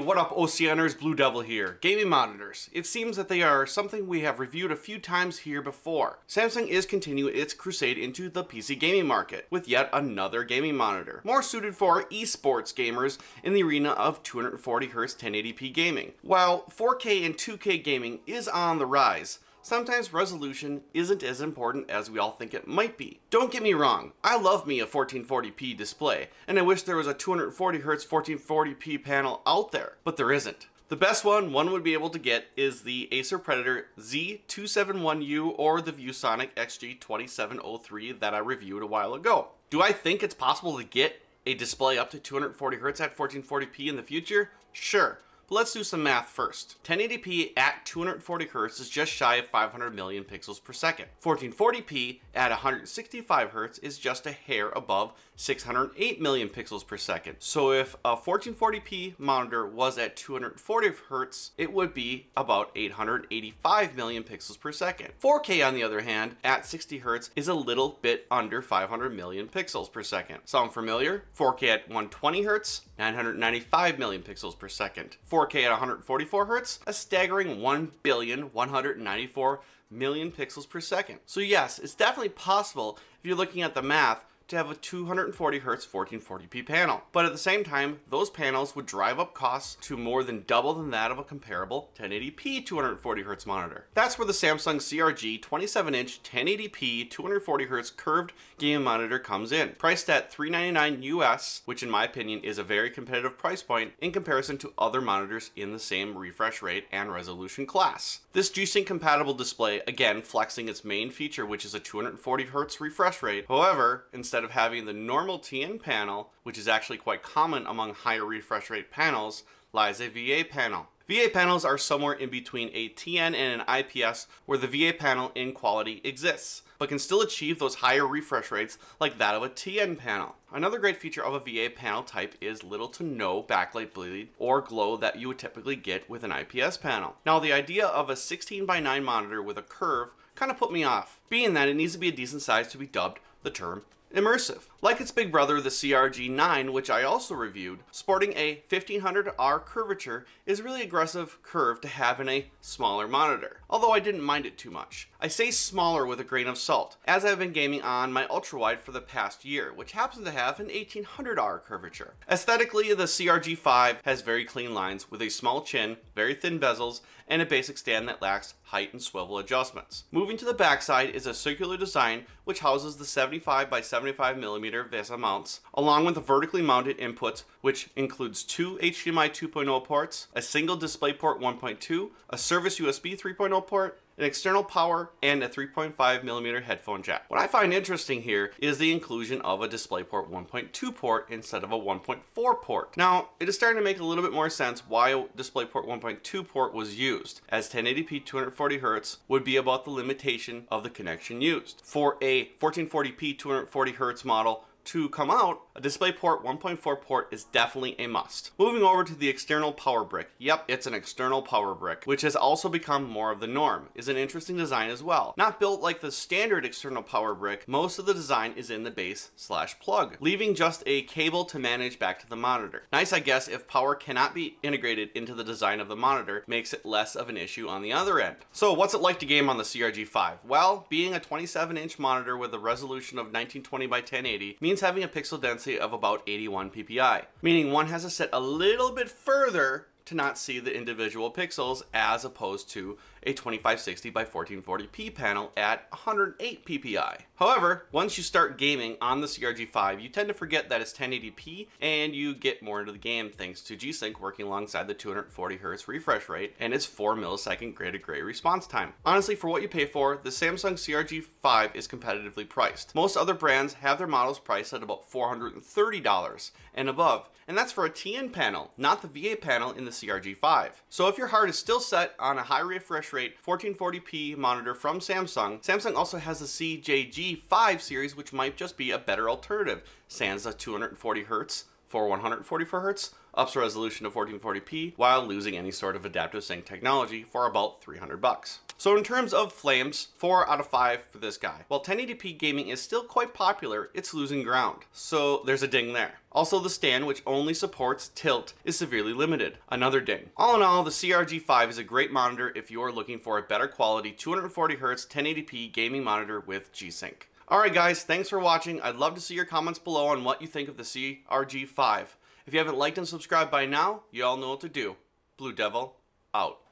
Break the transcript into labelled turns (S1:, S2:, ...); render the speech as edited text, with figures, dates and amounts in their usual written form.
S1: what up Oceaners, Blue Devil here. Gaming monitors. It seems that they are something we have reviewed a few times here before. Samsung is continuing its crusade into the PC gaming market with yet another gaming monitor, more suited for esports gamers in the arena of 240Hz 1080p gaming. While 4K and 2K gaming is on the rise, sometimes resolution isn't as important as we all think it might be. Don't get me wrong, I love me a 1440p display, and I wish there was a 240Hz 1440p panel out there, but there isn't. The best one would be able to get is the Acer Predator Z271U or the ViewSonic XG2703 that I reviewed a while ago. Do I think it's possible to get a display up to 240Hz at 1440p in the future? Sure. But let's do some math first. 1080p at 240Hz is just shy of 500 million pixels per second. 1440p at 165 Hz is just a hair above 608 million pixels per second. So if a 1440p monitor was at 240 Hz, it would be about 885 million pixels per second. 4K on the other hand, at 60 Hz is a little bit under 500 million pixels per second. Sound familiar? 4K at 120 Hz, 995 million pixels per second. 4K at 144 Hz, a staggering 1,194 million pixels per second. So yes, it's definitely possible if you're looking at the math to have a 240Hz 1440p panel. But at the same time, those panels would drive up costs to more than double than that of a comparable 1080p 240Hz monitor. That's where the Samsung CRG 27-inch 1080p 240Hz curved gaming monitor comes in. Priced at $399 US, which in my opinion is a very competitive price point in comparison to other monitors in the same refresh rate and resolution class. This G-Sync compatible display, again flexing its main feature, which is a 240Hz refresh rate. However, instead of having the normal TN panel, which is actually quite common among higher refresh rate panels, lies a VA panel. VA panels are somewhere in between a TN and an IPS, where the VA panel in quality exists, but can still achieve those higher refresh rates like that of a TN panel. Another great feature of a VA panel type is little to no backlight bleed or glow that you would typically get with an IPS panel. Now, the idea of a 16:9 monitor with a curve kind of put me off, being that it needs to be a decent size to be dubbed the term immersive. Like its big brother, the CRG9, which I also reviewed, sporting a 1500R curvature is a really aggressive curve to have in a smaller monitor, although I didn't mind it too much. I say smaller with a grain of salt, as I've been gaming on my ultrawide for the past year, which happens to have an 1800R curvature. Aesthetically, the CRG5 has very clean lines with a small chin, very thin bezels, and a basic stand that lacks height and swivel adjustments. Moving to the backside is a circular design which houses the 75 by 75 millimeter VESA mounts, along with the vertically mounted inputs, which includes two HDMI 2.0 ports, a single DisplayPort 1.2, a service USB 3.0 port, an external power, and a 3.5mm headphone jack. What I find interesting here is the inclusion of a DisplayPort 1.2 port instead of a 1.4 port. Now, it is starting to make a little bit more sense why a DisplayPort 1.2 port was used, as 1080p 240Hz would be about the limitation of the connection used. For a 1440p 240Hz model to come out, a DisplayPort 1.4 port is definitely a must. Moving over to the external power brick. Yep, it's an external power brick, which has also become more of the norm. Is an interesting design as well. Not built like the standard external power brick, most of the design is in the base/plug, leaving just a cable to manage back to the monitor. Nice, I guess, if power cannot be integrated into the design of the monitor, makes it less of an issue on the other end. So what's it like to game on the CRG5? Well, being a 27-inch monitor with a resolution of 1920 by 1080 means having a pixel density of about 81 ppi, meaning one has to sit a little bit further to not see the individual pixels, as opposed to a 2560 by 1440p panel at 108 ppi. However, once you start gaming on the CRG5, you tend to forget that it's 1080p and you get more into the game thanks to G-Sync working alongside the 240Hz refresh rate and its 4 millisecond gray-to-gray response time. Honestly, for what you pay for, the Samsung CRG5 is competitively priced. Most other brands have their models priced at about $430 and above, and that's for a TN panel, not the VA panel in the CRG5. So if your heart is still set on a high refresh rate 1440p monitor from Samsung, Samsung also has the CRG5 series, which might just be a better alternative, sans the 240Hz for 144Hz, ups resolution to 1440p, while losing any sort of adaptive sync technology for about $300. So in terms of flames, 4 out of 5 for this guy. While 1080p gaming is still quite popular, it's losing ground. So there's a ding there. Also, the stand, which only supports tilt, is severely limited. Another ding. All in all, the CRG5 is a great monitor if you're looking for a better quality 240Hz 1080p gaming monitor with G-Sync. Alright guys, thanks for watching. I'd love to see your comments below on what you think of the CRG5. If you haven't liked and subscribed by now, you all know what to do. Blue Devil, out.